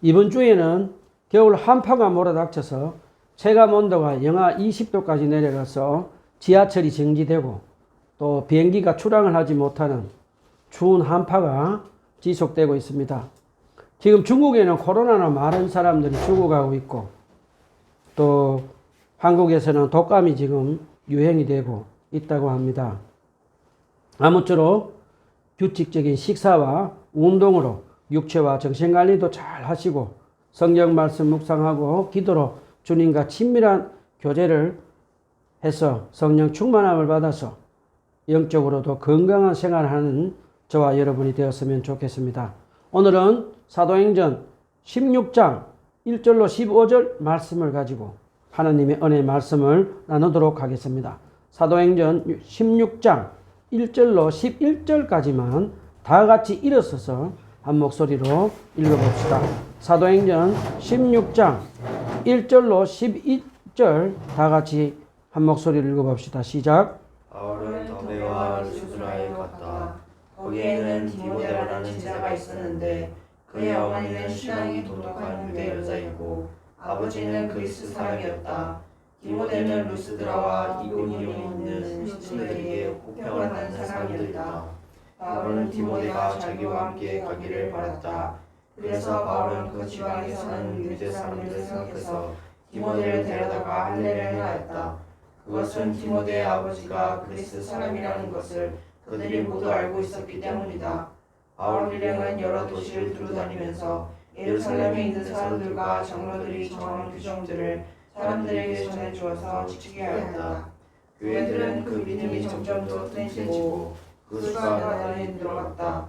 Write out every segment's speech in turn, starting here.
이번 주에는 겨울 한파가 몰아닥쳐서 체감 온도가 영하 20도까지 내려가서 지하철이 정지되고 또 비행기가 출항을 하지 못하는 추운 한파가 지속되고 있습니다. 지금 중국에는 코로나로 많은 사람들이 죽어가고 있고 또 한국에서는 독감이 지금 유행이 되고 있다고 합니다. 아무쪼록 규칙적인 식사와 운동으로 육체와 정신관리도 잘 하시고 성경 말씀 묵상하고 기도로 주님과 친밀한 교제를 해서 성령 충만함을 받아서 영적으로도 건강한 생활을 하는 저와 여러분이 되었으면 좋겠습니다. 오늘은 사도행전 16장 1절로 15절 말씀을 가지고 하나님의 은혜의 말씀을 나누도록 하겠습니다. 사도행전 16장 1절로 11절까지만 다 같이 일어서서 한 목소리로 읽어봅시다. 사도행전 16장 1절로 12절 다 같이 한 목소리를 읽어봅시다. 시작. 바울은 더베와 루스드라에 갔다. 거기에는 디모데라는 제자가 있었는데 그의 어머니는 신앙이 돈독한 유대 여자이고 아버지는 그리스 사람이었다. 디모데는 루스드라와 이고니온에 있는 신들에게 호평하는 사람이었다. 바울은 디모데가 자기와 함께 가기를 바랐다. 그래서 바울은 그 지방에 사는 유대 사람들을 생각해서 디모데를 데려다가 할례를 행하였다. 그것은 디모데의 아버지가 그리스 사람이라는 것을 그들이 모두 알고 있었기 때문이다. 바울 일행은 여러 도시를 두루다니면서 예루살렘에 있는 사람들과 장로들이 정한 규정들을 사람들에게 전해주어서 지키게 하였다. 교회들은 그 믿음이 점점 더 튼실해지고 그 수가 많이 늘어갔다.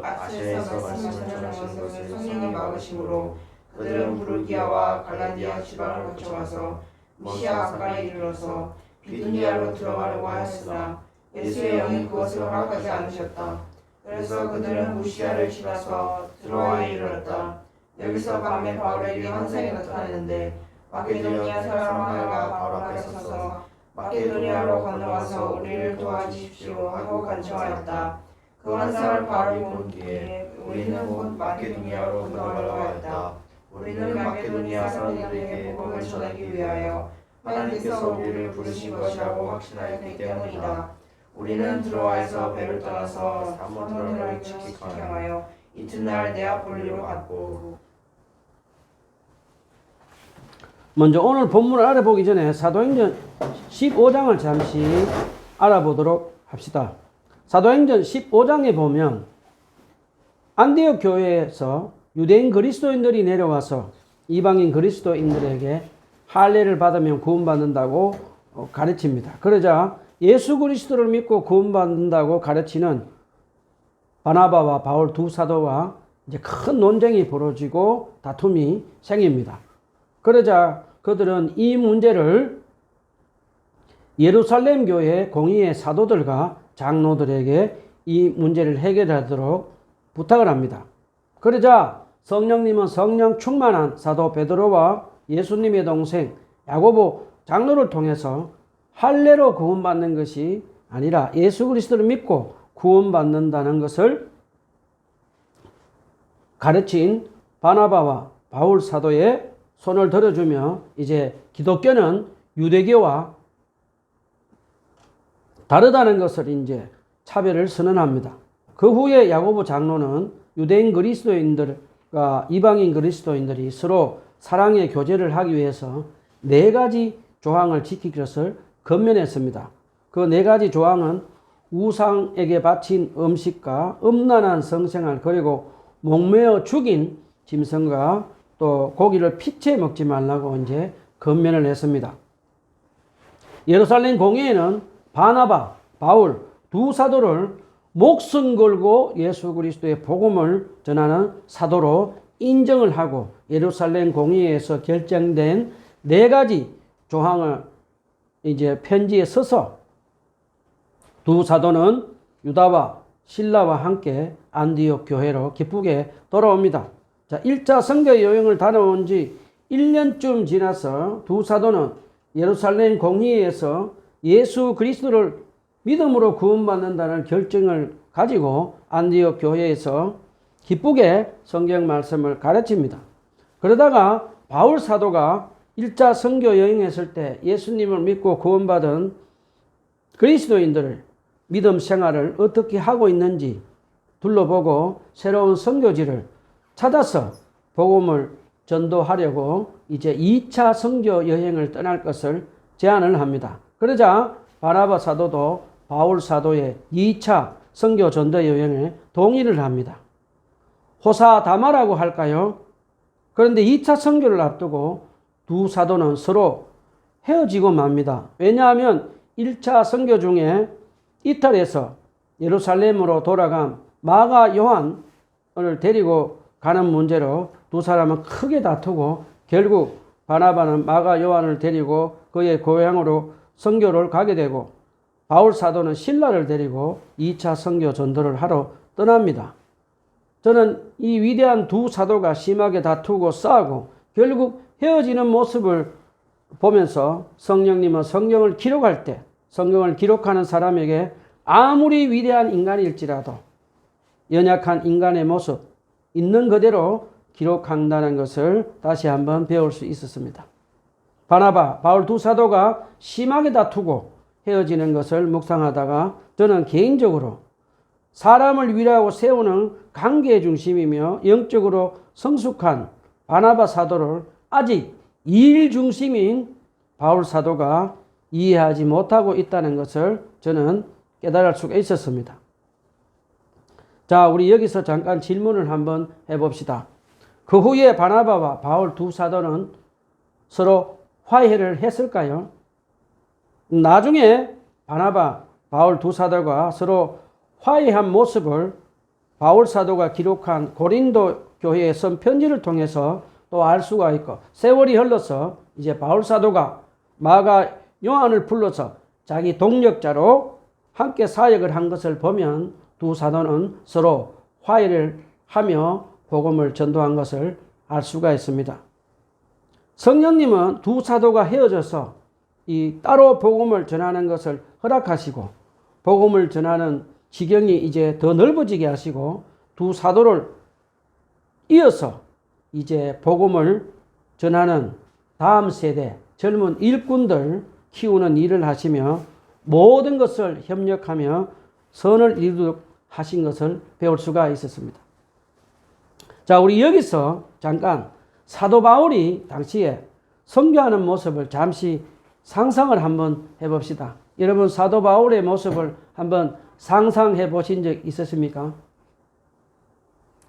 아시아에서 말씀을 전하는 것을 성령이 막으심으로 그들은 부르기아와 갈라디아 지방을 거쳐가서 미시아 아가에 이르러서 비두니아로 들어가려고 하였으나 예수의 영이 그것을 허락하지 않으셨다. 그래서 그들은 무시아를 지나서 드로아에 이르렀다. 여기서 밤에 바울에게 환상이 나타나는데 마케도니아 사람 하나가 바울 앞에 서서 마케도니아로 건너와서 우리를 도와주십시오 하고 간청하였다. 그 환상을 바울이 본 뒤에 우리는 곧 마케도니아로 건너가려고 하였다. 우리는 마케도니아 사람들에게 복음을 전하기 위하여 하나님께서 우리를 부르신 것이라고 확신하였기 때문이다. 우리는 드로아에서 배를 떠나서 사모드라를 직행하여 이튿날 네아폴리로 갔고. 먼저 오늘 본문을 알아보기 전에 사도행전 15장을 잠시 알아보도록 합시다. 사도행전 15장에 보면 안디옥 교회에서 유대인 그리스도인들이 내려와서 이방인 그리스도인들에게 할례를 받으면 구원받는다고 가르칩니다. 그러자 예수 그리스도를 믿고 구원받는다고 가르치는 바나바와 바울 두 사도와 이제 큰 논쟁이 벌어지고 다툼이 생깁니다. 그러자 그들은 이 문제를 예루살렘 교회 공의의 사도들과 장로들에게 이 문제를 해결하도록 부탁을 합니다. 그러자 성령님은 성령 충만한 사도 베드로와 예수님의 동생 야고보 장로를 통해서 할례로 구원받는 것이 아니라 예수 그리스도를 믿고 구원받는다는 것을 가르친 바나바와 바울 사도의 손을 들어주며 이제 기독교는 유대교와 다르다는 것을 이제 차별을 선언합니다. 그 후에 야고보 장로는 유대인 그리스도인들과 이방인 그리스도인들이 서로 사랑의 교제를 하기 위해서 4가지 조항을 지킬 것을 권면했습니다. 그 4가지 조항은 우상에게 바친 음식과 음란한 성생활, 그리고 목매어 죽인 짐승과 또 고기를 피채 먹지 말라고 이제 권면을 했습니다. 예루살렘 공회에는 바나바, 바울 두 사도를 목숨 걸고 예수 그리스도의 복음을 전하는 사도로 인정을 하고 예루살렘 공의회에서 결정된 4가지 조항을 이제 편지에 써서 두 사도는 유다와 실라와 함께 안디옥 교회로 기쁘게 돌아옵니다. 자, 1차 선교 여행을 다녀온 지 1년쯤 지나서 두 사도는 예루살렘 공의회에서 예수 그리스도를 믿음으로 구원받는다는 결정을 가지고 안디옥 교회에서 기쁘게 성경 말씀을 가르칩니다. 그러다가 바울 사도가 1차 선교 여행했을 때 예수님을 믿고 구원받은 그리스도인들을 믿음 생활을 어떻게 하고 있는지 둘러보고 새로운 선교지를 찾아서 복음을 전도하려고 이제 2차 선교 여행을 떠날 것을 제안을 합니다. 그러자 바나바 사도도 바울 사도의 2차 선교 전도 여행에 동의를 합니다. 호사다마라고 할까요? 그런데 2차 선교를 앞두고 두 사도는 서로 헤어지고 맙니다. 왜냐하면 1차 선교 중에 이탈해서 예루살렘으로 돌아간 마가 요한을 데리고 가는 문제로 두 사람은 크게 다투고 결국 바나바는 마가 요한을 데리고 그의 고향으로 선교를 가게 되고 바울 사도는 실라를 데리고 2차 선교 전도를 하러 떠납니다. 저는 이 위대한 두 사도가 심하게 다투고 싸우고 결국 헤어지는 모습을 보면서 성령님은 성경을 기록할 때 성경을 기록하는 사람에게 아무리 위대한 인간일지라도 연약한 인간의 모습 있는 그대로 기록한다는 것을 다시 한번 배울 수 있었습니다. 바나바, 바울 두 사도가 심하게 다투고 헤어지는 것을 묵상하다가 저는 개인적으로 사람을 위로하고 세우는 관계의 중심이며 영적으로 성숙한 바나바 사도를 아직 일 중심인 바울 사도가 이해하지 못하고 있다는 것을 저는 깨달을 수가 있었습니다. 자, 우리 여기서 잠깐 질문을 한번 해봅시다. 그 후에 바나바와 바울 두 사도는 서로 화해를 했을까요? 나중에 바나바, 바울 두 사도가 서로 화해한 모습을 바울 사도가 기록한 고린도 교회에 쓴 편지를 통해서 또 알 수가 있고, 세월이 흘러서 이제 바울 사도가 마가 요한을 불러서 자기 동력자로 함께 사역을 한 것을 보면 두 사도는 서로 화해를 하며 복음을 전도한 것을 알 수가 있습니다. 성령님은 두 사도가 헤어져서 이 따로 복음을 전하는 것을 허락하시고 복음을 전하는 지경이 이제 더 넓어지게 하시고 두 사도를 이어서 이제 복음을 전하는 다음 세대 젊은 일꾼들 키우는 일을 하시며 모든 것을 협력하며 선을 이루도록 하신 것을 배울 수가 있었습니다. 자, 우리 여기서 잠깐 사도 바울이 당시에 선교하는 모습을 잠시 상상을 한번 해봅시다. 여러분, 사도 바울의 모습을 한번 상상해 보신 적 있으십니까?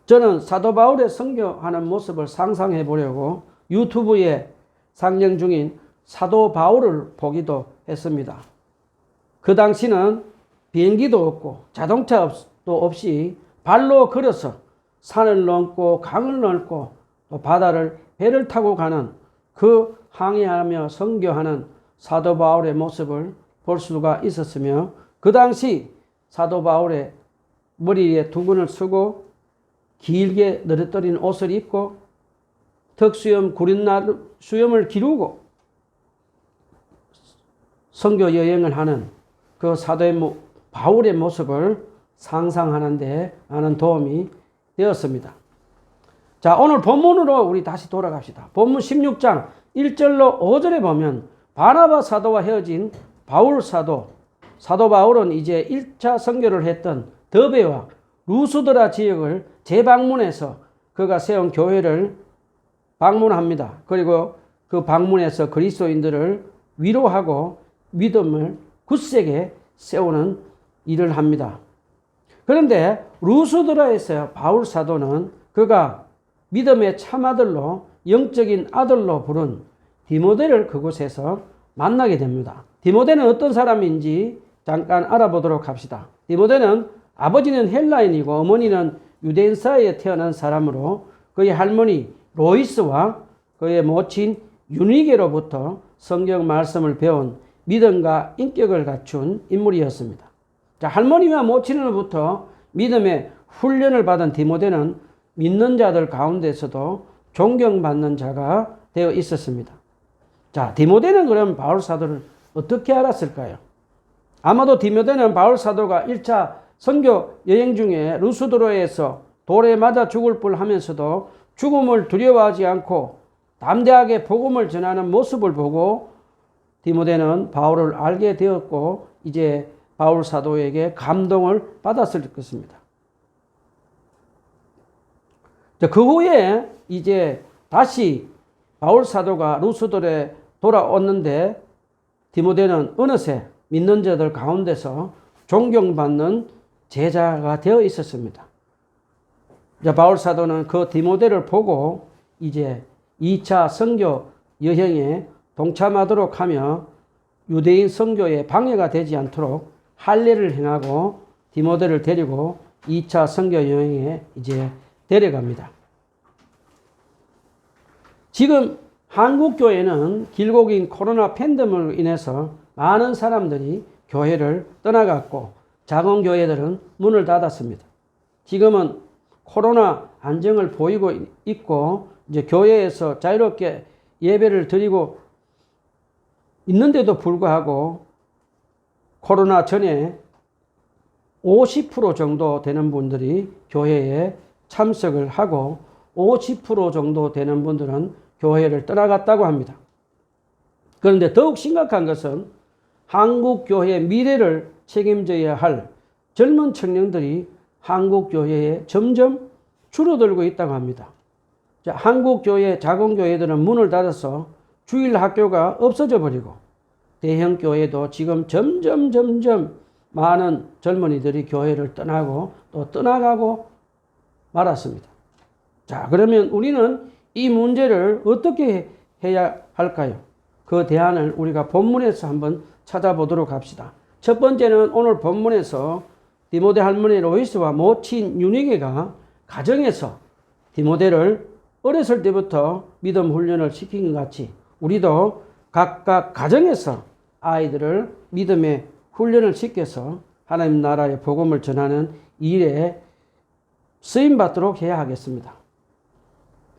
저는 사도 바울의 선교하는 모습을 상상해 보려고 유튜브에 상영 중인 사도 바울을 보기도 했습니다. 그 당시는 비행기도 없고 자동차도 없이 발로 걸어서 산을 넘고 강을 넘고 또 바다를 배를 타고 가는 그 항해하며 선교하는 사도 바울의 모습을 볼 수가 있었으며 그 당시 사도 바울의 머리에 두근을 쓰고 길게 늘어뜨린 옷을 입고 턱수염 구린날 수염을 기르고 선교 여행을 하는 그 사도 바울의 모습을 상상하는 데 많은 도움이 되었습니다. 자, 오늘 본문으로 우리 다시 돌아갑시다. 본문 16장 1절로 5절에 보면 바나바 사도와 헤어진 바울 사도 바울은 이제 1차 선교를 했던 더베와 루스드라 지역을 재방문해서 그가 세운 교회를 방문합니다. 그리고 그 방문해서 그리스도인들을 위로하고 믿음을 굳세게 세우는 일을 합니다. 그런데 루스드라에서 바울 사도는 그가 믿음의 참아들로 영적인 아들로 부른 디모데를 그곳에서 만나게 됩니다. 디모데는 어떤 사람인지 잠깐 알아보도록 합시다. 디모데는 아버지는 헬라인이고 어머니는 유대인 사이에 태어난 사람으로 그의 할머니 로이스와 그의 모친 유니게로부터 성경 말씀을 배운 믿음과 인격을 갖춘 인물이었습니다. 자, 할머니와 모친으로부터 믿음의 훈련을 받은 디모데는 믿는 자들 가운데서도 존경받는 자가 되어 있었습니다. 자, 디모데는 그럼 바울 사도를 어떻게 알았을까요? 아마도 디모데는 바울 사도가 1차 선교 여행 중에 루스드로에서 돌에 맞아 죽을 뻔하면서도 죽음을 두려워하지 않고 담대하게 복음을 전하는 모습을 보고 디모데는 바울을 알게 되었고 이제 바울 사도에게 감동을 받았을 것입니다. 그 후에 이제 다시 바울 사도가 루스들에 돌아왔는데 디모데는 어느새 믿는 자들 가운데서 존경받는 제자가 되어 있었습니다. 바울 사도는 그 디모데를 보고 이제 2차 선교 여행에 동참하도록 하며 유대인 선교에 방해가 되지 않도록 할례를 행하고 디모데를 데리고 2차 선교 여행에 이제 데려갑니다. 지금 한국 교회는 길고 긴 코로나 팬데믹으로 인해서 많은 사람들이 교회를 떠나갔고 작은 교회들은 문을 닫았습니다. 지금은 코로나 안정을 보이고 있고 이제 교회에서 자유롭게 예배를 드리고 있는데도 불구하고 코로나 전에 50% 정도 되는 분들이 교회에 참석을 하고 50% 정도 되는 분들은 교회를 떠나갔다고 합니다. 그런데 더욱 심각한 것은 한국 교회의 미래를 책임져야 할 젊은 청년들이 한국 교회에 점점 줄어들고 있다고 합니다. 한국 교회, 작은 교회들은 문을 닫아서 주일 학교가 없어져 버리고 대형 교회도 지금 점점 많은 젊은이들이 교회를 떠나고 또 떠나가고 말았습니다. 자, 그러면 우리는 이 문제를 어떻게 해야 할까요? 그 대안을 우리가 본문에서 한번 찾아보도록 합시다. 첫 번째는 오늘 본문에서 디모데 할머니 로이스와 모친 유니게가 가정에서 디모데를 어렸을 때부터 믿음 훈련을 시킨 것 같이 우리도 각각 가정에서 아이들을 믿음의 훈련을 시켜서 하나님 나라의 복음을 전하는 일에 쓰임받도록 해야 하겠습니다.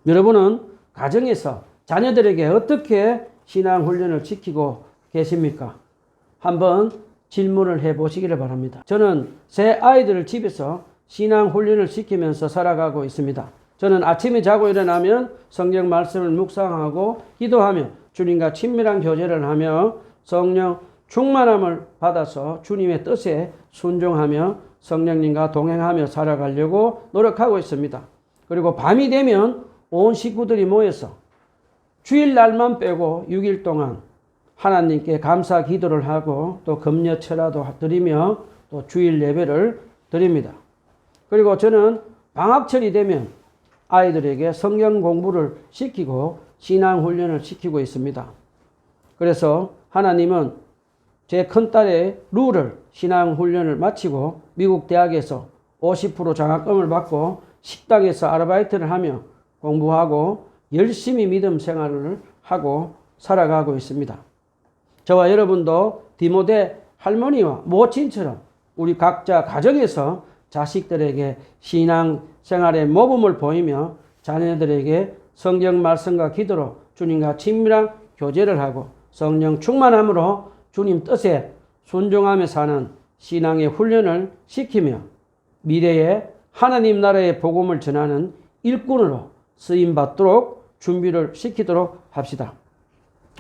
여러분은 가정에서 자녀들에게 어떻게 신앙 훈련을 시키고 계십니까? 한번 질문을 해보시기를 바랍니다. 저는 새 아이들을 집에서 신앙 훈련을 시키면서 살아가고 있습니다. 저는 아침에 자고 일어나면 성경 말씀을 묵상하고 기도하며 주님과 친밀한 교제를 하며 성령 충만함을 받아서 주님의 뜻에 순종하며 성령님과 동행하며 살아가려고 노력하고 있습니다. 그리고 밤이 되면 온 식구들이 모여서 주일날만 빼고 6일 동안 하나님께 감사 기도를 하고 또 금요철화도 드리며 또 주일 예배를 드립니다. 그리고 저는 방학철이 되면 아이들에게 성경 공부를 시키고 신앙 훈련을 시키고 있습니다. 그래서 하나님은 제 큰딸의 루를 신앙 훈련을 마치고 미국 대학에서 50% 장학금을 받고 식당에서 아르바이트를 하며 공부하고 열심히 믿음 생활을 하고 살아가고 있습니다. 저와 여러분도 디모데 할머니와 모친처럼 우리 각자 가정에서 자식들에게 신앙 생활의 모범을 보이며 자녀들에게 성경 말씀과 기도로 주님과 친밀한 교제를 하고 성령 충만함으로 주님 뜻에 순종하며 사는 신앙의 훈련을 시키며 미래에 하나님 나라의 복음을 전하는 일꾼으로 쓰임받도록 준비를 시키도록 합시다.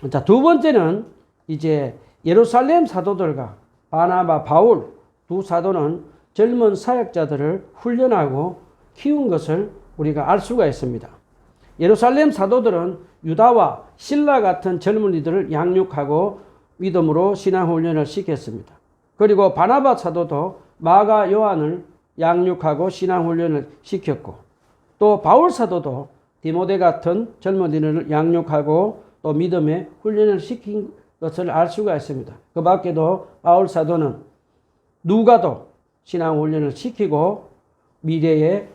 자, 두 번째는 이제 예루살렘 사도들과 바나바, 바울 두 사도는 젊은 사역자들을 훈련하고 키운 것을 우리가 알 수가 있습니다. 예루살렘 사도들은 유다와 실라 같은 젊은이들을 양육하고 믿음으로 신앙훈련을 시켰습니다. 그리고 바나바 사도도 마가, 요한을 양육하고 신앙훈련을 시켰고 또 바울 사도도 디모데 같은 젊은이들을 양육하고 또 믿음의 훈련을 시킨 것을 알 수가 있습니다. 그 밖에도 바울 사도는 누가도 신앙훈련을 시키고 미래에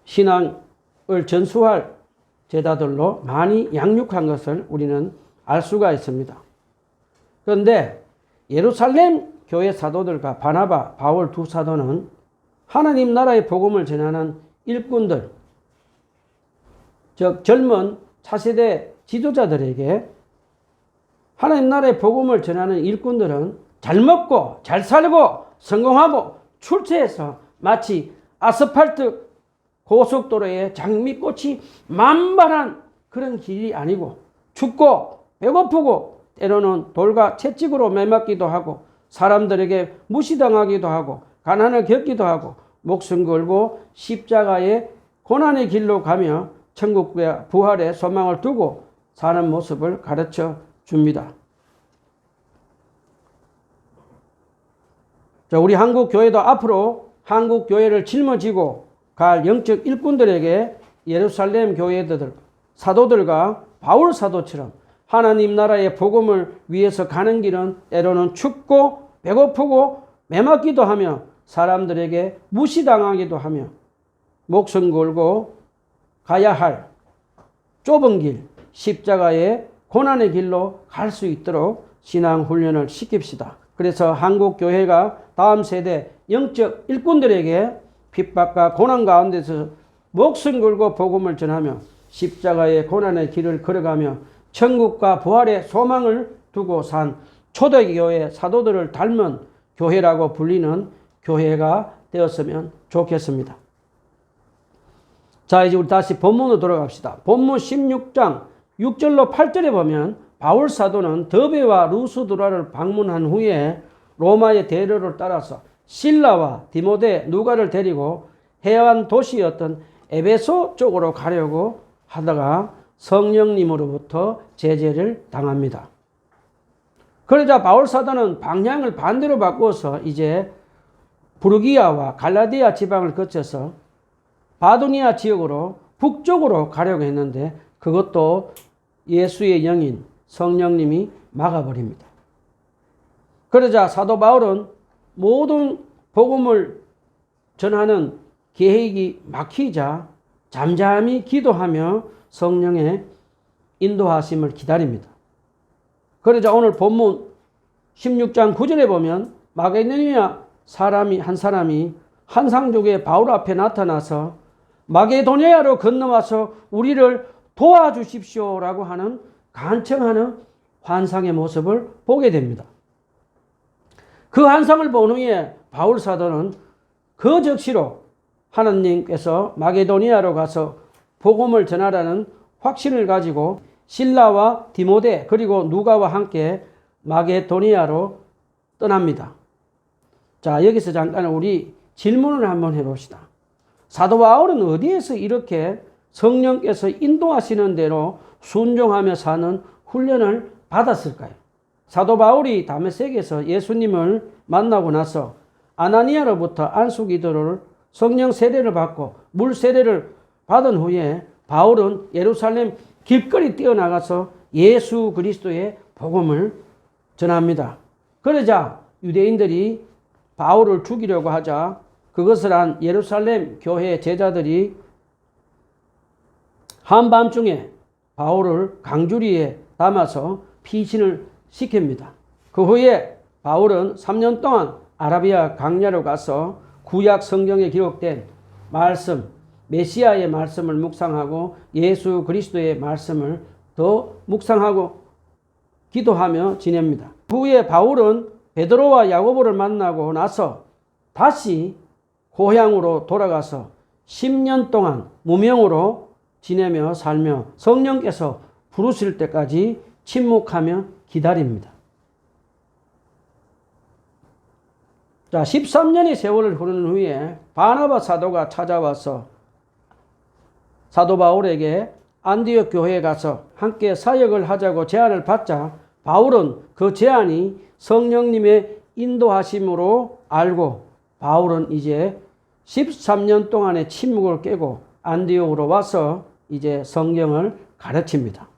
신앙을 전수할 제자들로 많이 양육한 것을 우리는 알 수가 있습니다. 그런데 예루살렘 교회 사도들과 바나바, 바울 두 사도는 하나님 나라의 복음을 전하는 일꾼들, 즉 젊은 차세대 지도자들에게 하나님 나라의 복음을 전하는 일꾼들은 잘 먹고 잘 살고 성공하고 출세해서 마치 아스팔트 고속도로에 장미꽃이 만발한 그런 길이 아니고 춥고 배고프고 때로는 돌과 채찍으로 매맞기도 하고 사람들에게 무시당하기도 하고 가난을 겪기도 하고 목숨 걸고 십자가의 고난의 길로 가며 천국과 부활의 소망을 두고 사는 모습을 가르쳐 줍니다. 자, 우리 한국 교회도 앞으로 한국 교회를 짊어지고 갈 영적 일꾼들에게 예루살렘 교회들 사도들과 바울 사도처럼 하나님 나라의 복음을 위해서 가는 길은 때로는 춥고 배고프고 매맞기도 하며 사람들에게 무시당하기도 하며 목숨 걸고 가야 할 좁은 길, 십자가의 고난의 길로 갈 수 있도록 신앙 훈련을 시킵시다. 그래서 한국 교회가 다음 세대 영적 일꾼들에게 핍박과 고난 가운데서 목숨 걸고 복음을 전하며 십자가의 고난의 길을 걸어가며 천국과 부활의 소망을 두고 산 초대교회 사도들을 닮은 교회라고 불리는 교회가 되었으면 좋겠습니다. 자, 이제 우리 다시 본문으로 돌아갑시다. 본문 16장 6절로 8절에 보면 바울 사도는 더베와 루스드라를 방문한 후에 로마의 대로를 따라서 실라와 디모데 누가를 데리고 해안 도시였던 에베소 쪽으로 가려고 하다가 성령님으로부터 제재를 당합니다. 그러자 바울 사도는 방향을 반대로 바꾸어서 이제 부르기아와 갈라디아 지방을 거쳐서 바두니아 지역으로 북쪽으로 가려고 했는데 그것도 예수의 영인 성령님이 막아버립니다. 그러자 사도 바울은 모든 복음을 전하는 계획이 막히자 잠잠히 기도하며 성령의 인도하심을 기다립니다. 그러자 오늘 본문 16장 9절에 보면 마게도니아 한 사람이 한상족의 바울 앞에 나타나서 마게도니아로 건너와서 우리를 도와주십시오라고 하는 간청하는 환상의 모습을 보게 됩니다. 그 환상을 본 후에 바울 사도는 그 즉시로 하나님께서 마게도니아로 가서 복음을 전하라는 확신을 가지고 실라와 디모데 그리고 누가와 함께 마게도니아로 떠납니다. 자, 여기서 잠깐 우리 질문을 한번 해봅시다. 사도 바울은 어디에서 이렇게 성령께서 인도하시는 대로 순종하며 사는 훈련을 받았을까요? 사도 바울이 다메섹에서 예수님을 만나고 나서 아나니아로부터 안수기도를 성령 세례를 받고 물 세례를 받은 후에 바울은 예루살렘 길거리 뛰어나가서 예수 그리스도의 복음을 전합니다. 그러자 유대인들이 바울을 죽이려고 하자 그것을 한 예루살렘 교회 제자들이 한밤중에 바울을 강주리에 담아서 피신을 시킵니다. 그 후에 바울은 3년 동안 아라비아 강야로 가서 구약 성경에 기록된 말씀, 메시아의 말씀을 묵상하고 예수 그리스도의 말씀을 더 묵상하고 기도하며 지냅니다. 그 후에 바울은 베드로와 야고보를 만나고 나서 다시 고향으로 돌아가서 10년 동안 무명으로 지내며 살며 성령께서 부르실 때까지 침묵하며 기다립니다. 자, 13년의 세월을 흐른 후에 바나바 사도가 찾아와서 사도 바울에게 안디옥 교회에 가서 함께 사역을 하자고 제안을 받자 바울은 그 제안이 성령님의 인도하심으로 알고 바울은 이제 13년 동안의 침묵을 깨고 안디옥으로 와서 이제 성경을 가르칩니다.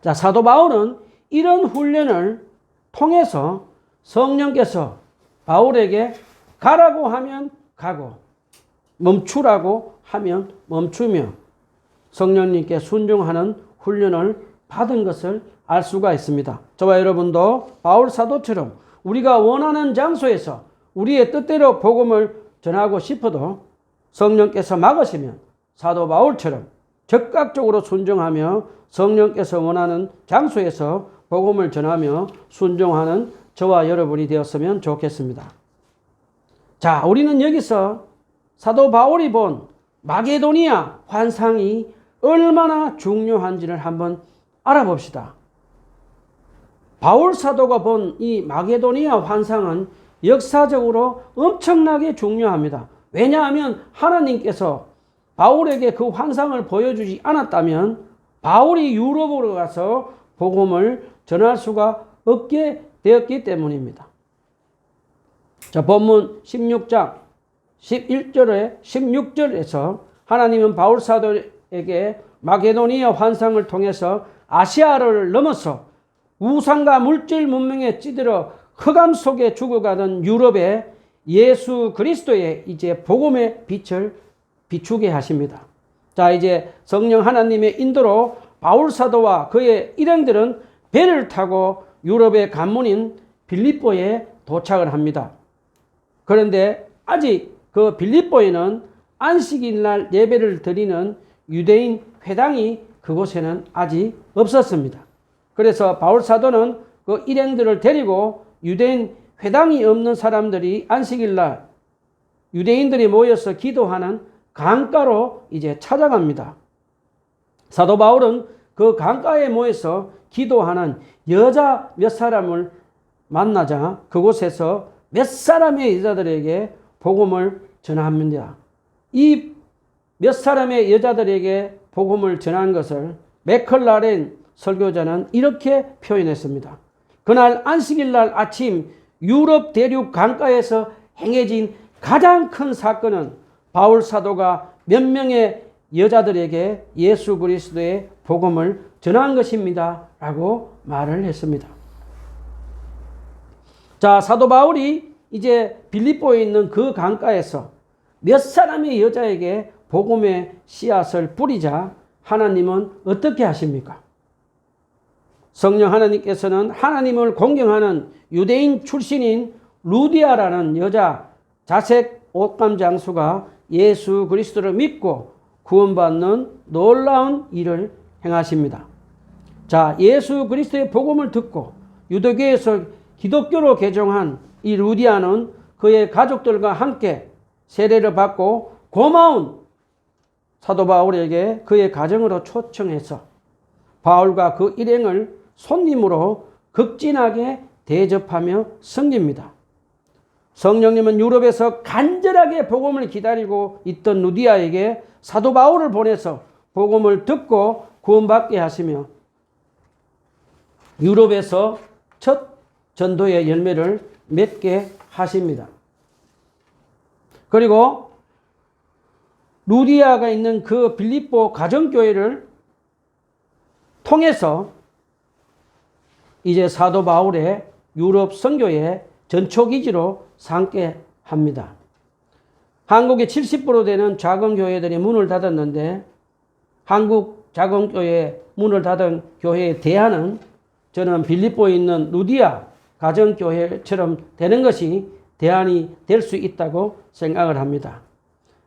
자, 사도 바울은 이런 훈련을 통해서 성령께서 바울에게 가라고 하면 가고 멈추라고 하면 멈추며 성령님께 순종하는 훈련을 받은 것을 알 수가 있습니다. 저와 여러분도 바울 사도처럼 우리가 원하는 장소에서 우리의 뜻대로 복음을 전하고 싶어도 성령께서 막으시면 사도 바울처럼 적극적으로 순종하며 성령께서 원하는 장소에서 복음을 전하며 순종하는 저와 여러분이 되었으면 좋겠습니다. 자, 우리는 여기서 사도 바울이 본 마게도니아 환상이 얼마나 중요한지를 한번 알아봅시다. 바울 사도가 본 이 마게도니아 환상은 역사적으로 엄청나게 중요합니다. 왜냐하면 하나님께서 바울에게 그 환상을 보여주지 않았다면 바울이 유럽으로 가서 복음을 전할 수가 없게 되었기 때문입니다. 자, 본문 16장 11절에 16절에서 하나님은 바울 사도에게 마게도니아 환상을 통해서 아시아를 넘어서 우상과 물질 문명에 찌들어 흑암 속에 죽어가던 유럽에 예수 그리스도의 이제 복음의 빛을 비추게 하십니다. 자, 이제 성령 하나님의 인도로 바울 사도와 그의 일행들은 배를 타고 유럽의 관문인 빌립보에 도착을 합니다. 그런데 아직 그 빌립보에는 안식일 날 예배를 드리는 유대인 회당이 그곳에는 아직 없었습니다. 그래서 바울 사도는 그 일행들을 데리고 유대인 회당이 없는 사람들이 안식일 날 유대인들이 모여서 기도하는 강가로 이제 찾아갑니다. 사도 바울은 그 강가에 모여서 기도하는 여자 몇 사람을 만나자 그곳에서 몇 사람의 여자들에게 복음을 전합니다. 이 몇 사람의 여자들에게 복음을 전한 것을 맥클라렌 설교자는 이렇게 표현했습니다. 그날 안식일 날 아침 유럽 대륙 강가에서 행해진 가장 큰 사건은 바울 사도가 몇 명의 여자들에게 예수 그리스도의 복음을 전한 것입니다. 라고 말을 했습니다. 자, 사도 바울이 이제 빌립보에 있는 그 강가에서 몇 사람의 여자에게 복음의 씨앗을 뿌리자 하나님은 어떻게 하십니까? 성령 하나님께서는 하나님을 공경하는 유대인 출신인 루디아라는 여자 자색 옷감 장수가 예수 그리스도를 믿고 구원받는 놀라운 일을 행하십니다. 자, 예수 그리스도의 복음을 듣고 유대교에서 기독교로 개종한 이 루디아는 그의 가족들과 함께 세례를 받고 고마운 사도 바울에게 그의 가정으로 초청해서 바울과 그 일행을 손님으로 극진하게 대접하며 섬깁니다. 성령님은 유럽에서 간절하게 복음을 기다리고 있던 루디아에게 사도 바울을 보내서 복음을 듣고 구원받게 하시며 유럽에서 첫 전도의 열매를 맺게 하십니다. 그리고 루디아가 있는 그 빌립보 가정교회를 통해서 이제 사도 바울의 유럽 선교의 전초기지로 삼게 합니다. 한국에 70% 되는 작은 교회들이 문을 닫았는데 한국 작은 교회 문을 닫은 교회에 대안은 저는 빌립보에 있는 루디아 가정교회처럼 되는 것이 대안이 될 수 있다고 생각을 합니다.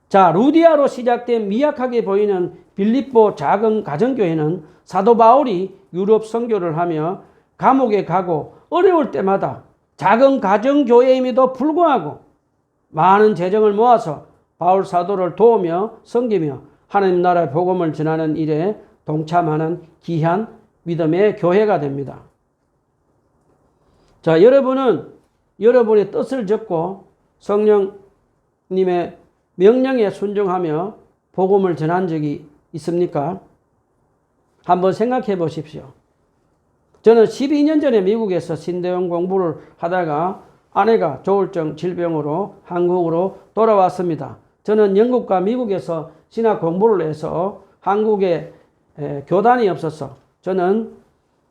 자, 루디아로 시작된 미약하게 보이는 빌립보 작은 가정교회는 사도 바울이 유럽 선교를 하며 감옥에 가고 어려울 때마다 작은 가정교회임에도 불구하고 많은 재정을 모아서 바울 사도를 도우며 섬기며 하나님 나라의 복음을 전하는 일에 동참하는 귀한 믿음의 교회가 됩니다. 자, 여러분은 여러분의 뜻을 접고 성령님의 명령에 순종하며 복음을 전한 적이 있습니까? 한번 생각해 보십시오. 저는 12년 전에 미국에서 신대원 공부를 하다가 아내가 조울증 질병으로 한국으로 돌아왔습니다. 저는 영국과 미국에서 신학 공부를 해서 한국에 교단이 없어서 저는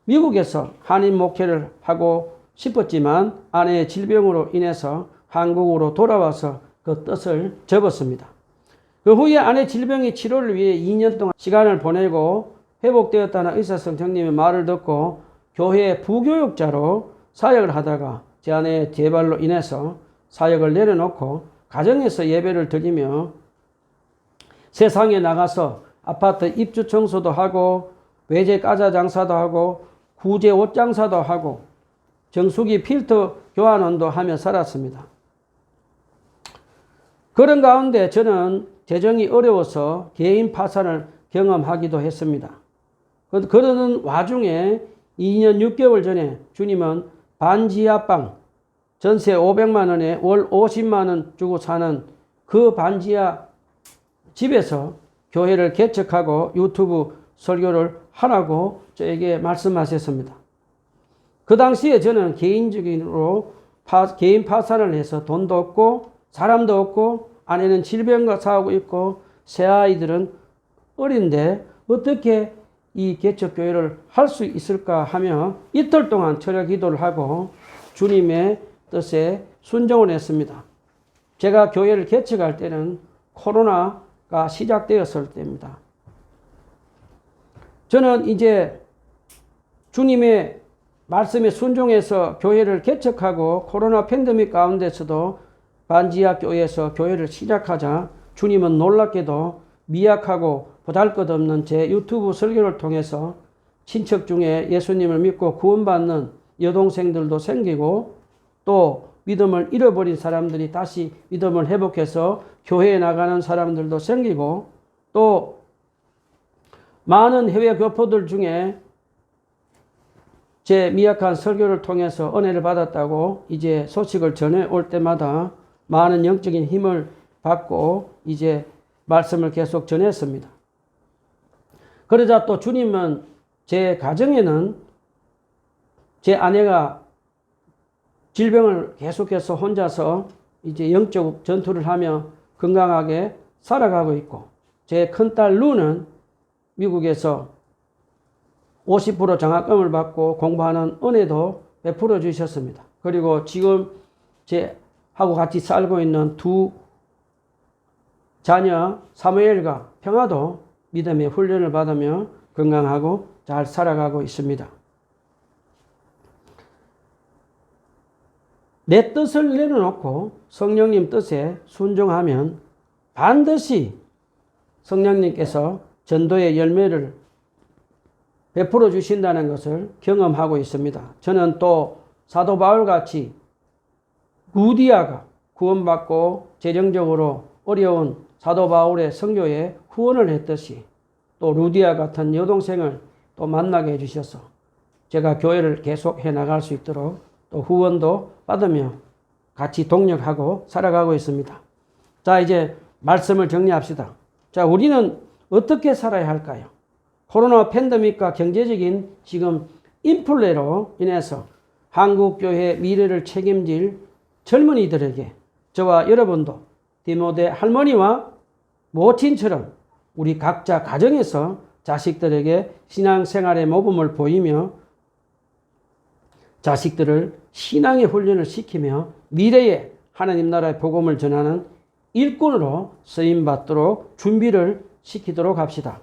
미국에서 한인 목회를 하고 싶었지만 아내의 질병으로 인해서 한국으로 돌아와서 그 뜻을 접었습니다. 그 후에 아내 질병의 치료를 위해 2년 동안 시간을 보내고 회복되었다는 의사선생님의 말을 듣고 교회 부교육자로 사역을 하다가 제 아내의 재발로 인해서 사역을 내려놓고 가정에서 예배를 드리며 세상에 나가서 아파트 입주 청소도 하고 외제 과자 장사도 하고 구제 옷 장사도 하고 정수기 필터 교환원도 하며 살았습니다. 그런 가운데 저는 재정이 어려워서 개인 파산을 경험하기도 했습니다. 그러는 와중에 2년 6개월 전에 주님은 반지하방 전세 500만 원에 월 50만 원 주고 사는 그 반지하 집에서 교회를 개척하고 유튜브 설교를 하라고 저에게 말씀하셨습니다. 그 당시에 저는 개인적으로 개인 파산을 해서 돈도 없고 사람도 없고 아내는 질병과 싸우고 있고 새 아이들은 어린데 어떻게 이 개척교회를 할 수 있을까 하며 이틀 동안 철야 기도를 하고 주님의 뜻에 순종을 했습니다. 제가 교회를 개척할 때는 코로나가 시작되었을 때입니다. 저는 이제 주님의 말씀에 순종해서 교회를 개척하고 코로나 팬데믹 가운데서도 반지하 교회에서 교회를 시작하자 주님은 놀랍게도 미약하고 보잘것없는 제 유튜브 설교를 통해서 친척 중에 예수님을 믿고 구원받는 여동생들도 생기고 또 믿음을 잃어버린 사람들이 다시 믿음을 회복해서 교회에 나가는 사람들도 생기고 또 많은 해외 교포들 중에 제 미약한 설교를 통해서 은혜를 받았다고 이제 소식을 전해올 때마다 많은 영적인 힘을 받고 이제 말씀을 계속 전했습니다. 그러자 또 주님은 제 가정에는 제 아내가 질병을 계속해서 혼자서 이제 영적 전투를 하며 건강하게 살아가고 있고 제 큰딸 루는 미국에서 50% 장학금을 받고 공부하는 은혜도 베풀어 주셨습니다. 그리고 지금 제하고 같이 살고 있는 두 자녀 사무엘과 평화도 믿음의 훈련을 받으며 건강하고 잘 살아가고 있습니다. 내 뜻을 내려놓고 성령님 뜻에 순종하면 반드시 성령님께서 전도의 열매를 베풀어 주신다는 것을 경험하고 있습니다. 저는 또 사도 바울같이 루디아가 구원받고 재정적으로 어려운 사도 바울의 선교에 후원을 했듯이 또 루디아 같은 여동생을 또 만나게 해주셔서 제가 교회를 계속 해나갈 수 있도록 또 후원도 받으며 같이 동력하고 살아가고 있습니다. 자, 이제 말씀을 정리합시다. 자, 우리는 어떻게 살아야 할까요? 코로나 팬데믹과 경제적인 지금 인플레로 인해서 한국교회 미래를 책임질 젊은이들에게 저와 여러분도 디모데 할머니와 모친처럼 우리 각자 가정에서 자식들에게 신앙생활의 모범을 보이며 자식들을 신앙의 훈련을 시키며 미래에 하나님 나라의 복음을 전하는 일꾼으로 쓰임받도록 준비를 시키도록 합시다.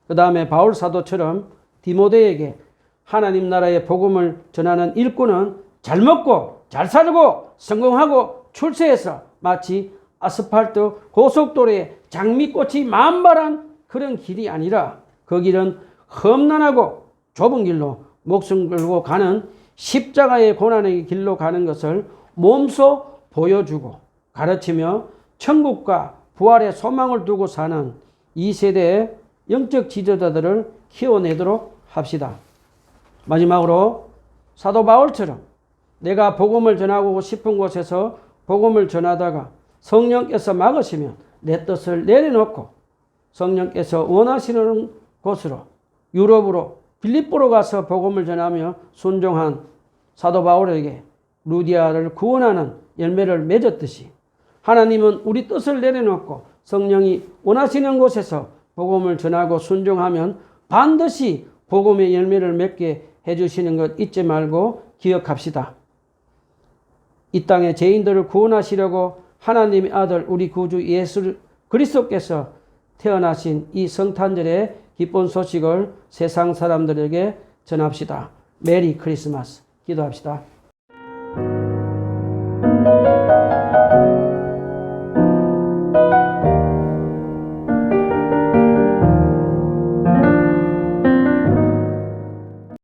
그 다음에 바울 사도처럼 디모데에게 하나님 나라의 복음을 전하는 일꾼은 잘 먹고 잘 살고 성공하고 출세해서 마치 아스팔트 고속도로에 장미꽃이 만발한 그런 길이 아니라 그 길은 험난하고 좁은 길로 목숨 걸고 가는 십자가의 고난의 길로 가는 것을 몸소 보여주고 가르치며 천국과 부활의 소망을 두고 사는 이 세대의 영적 지도자들을 키워내도록 합시다. 마지막으로 사도 바울처럼 내가 복음을 전하고 싶은 곳에서 복음을 전하다가 성령께서 막으시면 내 뜻을 내려놓고 성령께서 원하시는 곳으로 유럽으로 빌립보로 가서 복음을 전하며 순종한 사도 바울에게 루디아를 구원하는 열매를 맺었듯이 하나님은 우리 뜻을 내려놓고 성령이 원하시는 곳에서 복음을 전하고 순종하면 반드시 복음의 열매를 맺게 해주시는 것 잊지 말고 기억합시다. 이 땅에 죄인들을 구원하시려고 하나님의 아들 우리 구주 예수 그리스도께서 태어나신 이 성탄절의 기쁜 소식을 세상 사람들에게 전합시다. 메리 크리스마스. 기도합시다.